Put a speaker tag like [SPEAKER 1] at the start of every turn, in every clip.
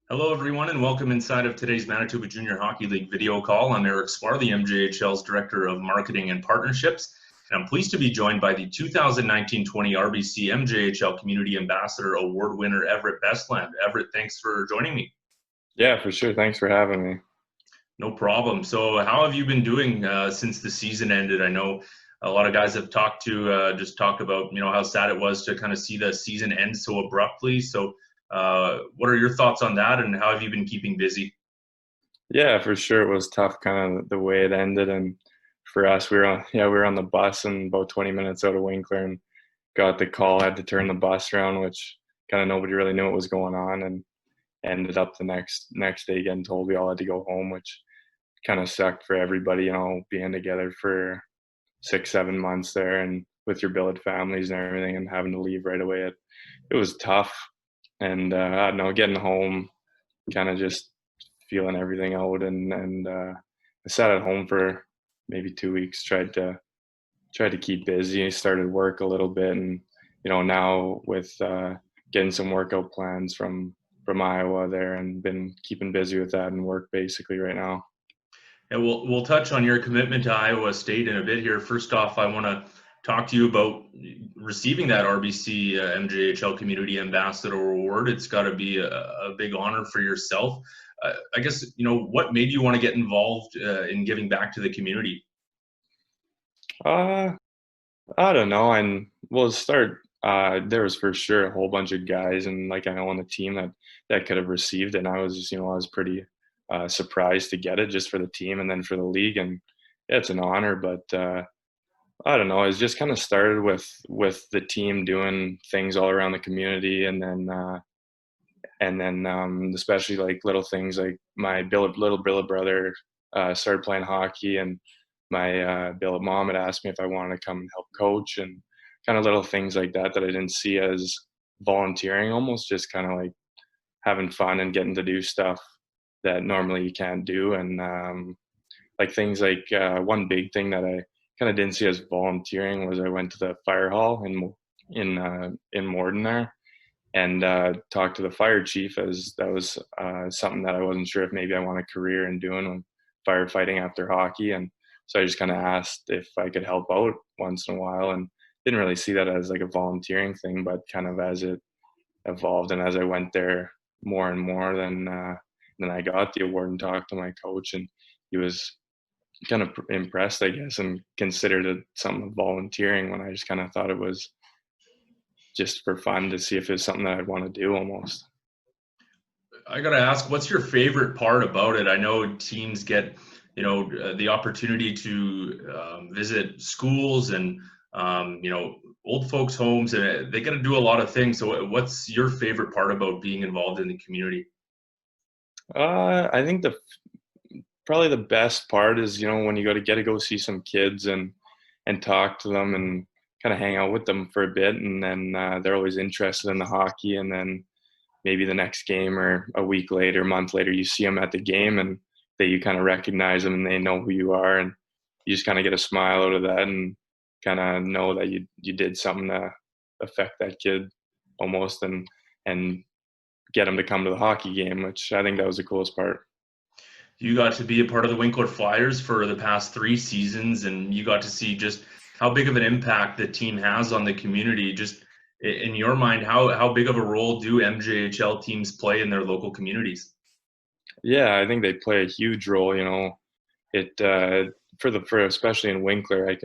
[SPEAKER 1] Hello, everyone, and welcome inside of today's Manitoba Junior Hockey League video call. I'm Erik Swar, the MJHL's Director of Marketing and Partnerships, and I'm pleased to be joined by the 2019-20 RBC MJHL Community Ambassador Award winner, Everett Bestland. Everett, thanks for joining me.
[SPEAKER 2] Yeah, for sure. Thanks for having me.
[SPEAKER 1] No problem. So how have you been doing since the season ended? I know a lot of guys have talked about, how sad it was to kind of see the season end so abruptly. So what are your thoughts on that, and how have you been keeping busy?
[SPEAKER 2] Yeah, for sure. It was tough, kind of the way it ended, and for us, we were on the bus and about 20 minutes out of Winkler, and got the call. Had to turn the bus around, which kind of nobody really knew what was going on, and ended up the next day getting told we all had to go home, which kind of sucked for everybody. Being together for 6, 7 months there, and with your billet families and everything, and having to leave right away. It was tough, and I don't know, getting home, kind of just feeling everything out, and I sat at home for maybe 2 weeks. Tried to keep busy. Started work a little bit, and now with getting some workout plans from Iowa there, and been keeping busy with that and work basically right now.
[SPEAKER 1] And we'll touch on your commitment to Iowa State in a bit here. First off, I want to talk to you about receiving that RBC MJHL Community Ambassador Award. It's got to be a big honor for yourself. I guess, what made you want to get involved in giving back to the community?
[SPEAKER 2] Uh, I don't know, and we'll start. There was for sure a whole bunch of guys, and like I know on the team that could have received it. And I was I was pretty surprised to get it just for the team and then for the league. And yeah, it's an honor, but I don't know. It's just kind of started with the team doing things all around the community, and then especially like little things like my little billet brother started playing hockey, and my billet mom had asked me if I wanted to come and help coach, and kind of little things like that I didn't see as volunteering, almost just kind of like having fun and getting to do stuff that normally you can't do. And like things like one big thing that I kind of didn't see as volunteering was I went to the fire hall in Morden there, and talked to the fire chief, as that was something that I wasn't sure if maybe I want a career in doing, when firefighting after hockey. And so I just kind of asked if I could help out once in a while, and didn't really see that as like a volunteering thing, but kind of as it evolved and as I went there more and more, then I got the award and talked to my coach, and he was kind of impressed, I guess, and considered it something volunteering, when I just kind of thought it was just for fun, to see if it's something that I'd want to do almost.
[SPEAKER 1] I got to ask, what's your favorite part about it? I know teams get, the opportunity to visit schools and, old folks' homes, and they get to do a lot of things. So what's your favorite part about being involved in the community?
[SPEAKER 2] I think the probably the best part is, when you get to go see some kids, and talk to them, and kind of hang out with them for a bit, and then they're always interested in the hockey, and then maybe the next game or a week later, month later, you see them at the game, and that you kind of recognize them and they know who you are, and you just kind of get a smile out of that, and kind of know that you did something to affect that kid almost, and get them to come to the hockey game, which I think that was the coolest part.
[SPEAKER 1] You got to be a part of the Winkler Flyers for the past 3 seasons, and you got to see just how big of an impact the team has on the community. Just in your mind, how big of a role do MJHL teams play in their local communities?
[SPEAKER 2] Yeah, I think they play a huge role. It for especially in Winkler, I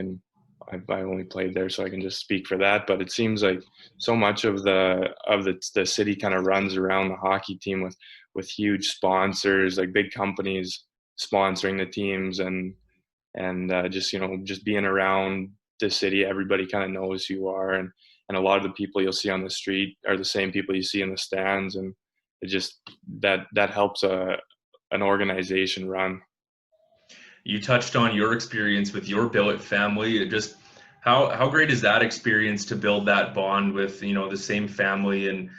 [SPEAKER 2] only played there, so I can just speak for that. But it seems like so much of the city kind of runs around the hockey team, with huge sponsors, like big companies sponsoring the teams, and just being around the city, everybody kind of knows who you are, and a lot of the people you'll see on the street are the same people you see in the stands, and it just that helps an organization run.
[SPEAKER 1] You touched on your experience with your billet family. Just how great is that experience to build that bond with the same family, and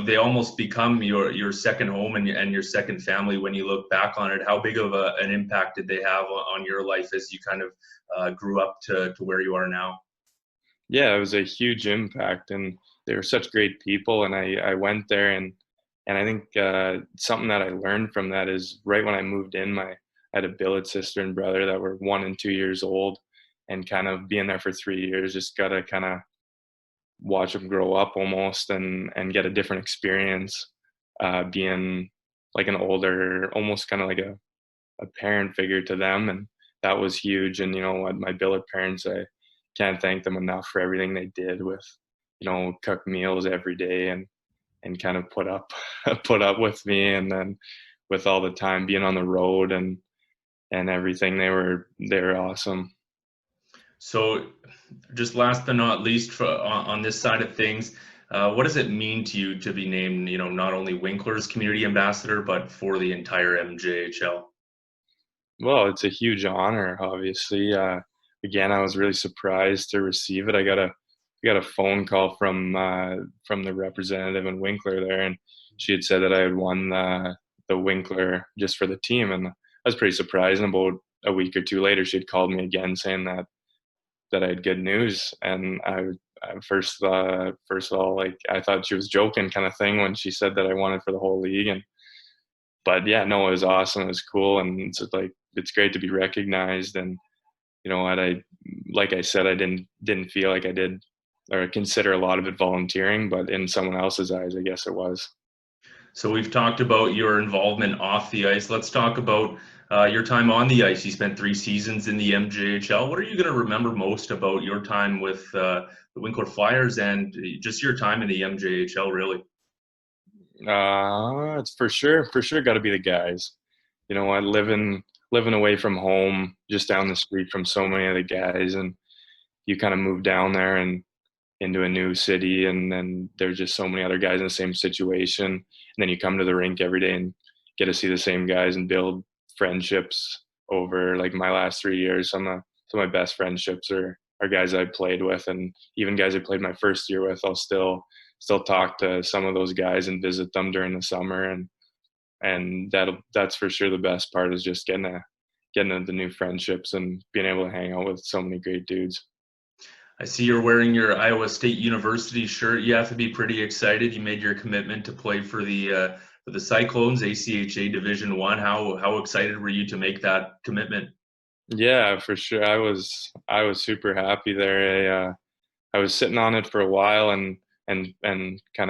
[SPEAKER 1] they almost become your second home and your second family when you look back on it. How big of an impact did they have on your life as you kind of grew up to where you are now?
[SPEAKER 2] Yeah, it was a huge impact, and they were such great people. And I went there, and And I think something that I learned from that is right when I moved in, I had a billet sister and brother that were 1 and 2 years old, and kind of being there for 3 years, just got to kind of watch them grow up almost and get a different experience being like an older, almost kind of like a parent figure to them. And that was huge. And, what my billet parents, I can't thank them enough for everything they did with, cook meals every day and kind of put up, put up with me. And then with all the time being on the road and everything, they were awesome.
[SPEAKER 1] So, just last but not least, on this side of things, what does it mean to you to be named, not only Winkler's Community Ambassador, but for the entire MJHL?
[SPEAKER 2] Well, it's a huge honor, obviously. Again, I was really surprised to receive it. I got a phone call from the representative in Winkler there, and she had said that I had won the Winkler just for the team, and I was pretty surprised. And about a week or two later, she had called me again saying that I had good news, and I first of all, like, I thought she was joking, kind of thing, when she said that I won it for the whole league. And but yeah, no, it was awesome. It was cool, and it's great to be recognized. And what like I said, I didn't feel like I did or consider a lot of it volunteering, but in someone else's eyes, I guess it was.
[SPEAKER 1] So we've talked about your involvement off the ice. Let's talk about your time on the ice. You spent 3 seasons in the MJHL. What are you going to remember most about your time with the Winkler Flyers and just your time in the MJHL, really?
[SPEAKER 2] It's for sure got to be the guys. I living away from home, just down the street from so many of the guys, and you kind of move down there and into a new city, and then there's just so many other guys in the same situation. And then you come to the rink every day and get to see the same guys and build friendships over, like, my last 3 years. Some of my best friendships are guys I played with, and even guys I played my first year with. I'll still talk to some of those guys and visit them during the summer, and that's for sure the best part, is just getting into the new friendships and being able to hang out with so many great dudes.
[SPEAKER 1] I see you're wearing your Iowa State University shirt. You have to be pretty excited. You made your commitment to play for the Cyclones, ACHA Division One. How excited were you to make that commitment?
[SPEAKER 2] Yeah, for sure. I was super happy there. I was sitting on it for a while, and kind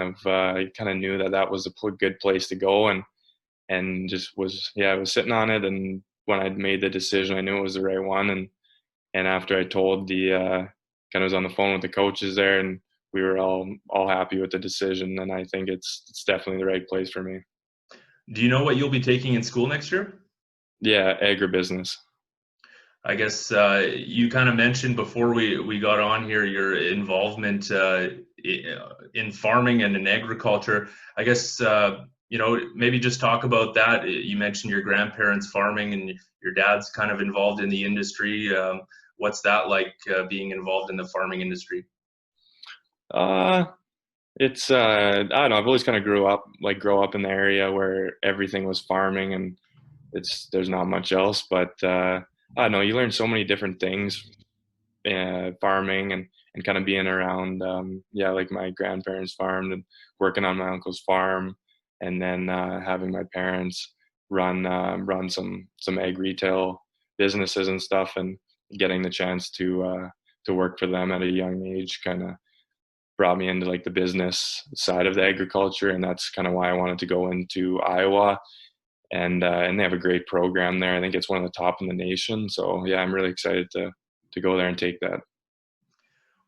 [SPEAKER 2] of knew that was a good place to go, and just was, yeah, I was sitting on it. And when I'd made the decision, I knew it was the right one. And after I told kind of was on the phone with the coaches there, and we were all happy with the decision. And I think it's definitely the right place for me.
[SPEAKER 1] Do you know what you'll be taking in school next year?
[SPEAKER 2] Yeah, agribusiness.
[SPEAKER 1] I guess you kind of mentioned before we got on here your involvement in farming and in agriculture. I guess maybe just talk about that. You mentioned your grandparents farming and your dad's kind of involved in the industry. What's that like, being involved in the farming industry?
[SPEAKER 2] Uh, it's I don't know. I've always kind of grow up in the area where everything was farming, and there's not much else. But I don't know. You learn so many different things, farming and kind of being around. Yeah, like my grandparents farmed, and working on my uncle's farm, and then having my parents run some egg retail businesses and stuff, and getting the chance to work for them at a young age kind of brought me into, like, the business side of the agriculture. And that's kind of why I wanted to go into Iowa. And they have a great program there. I think it's one of the top in the nation. So yeah, I'm really excited to go there and take that.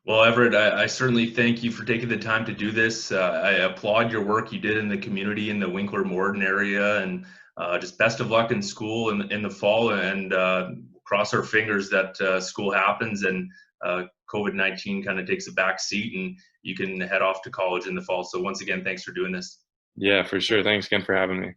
[SPEAKER 1] Well, Everett, I certainly thank you for taking the time to do this. I applaud your work you did in the community in the Winkler Morden area, and just best of luck in school in the fall. And cross our fingers that school happens and COVID-19 kind of takes a back seat and you can head off to college in the fall. So once again, thanks for doing this.
[SPEAKER 2] Yeah, for sure. Thanks again for having me.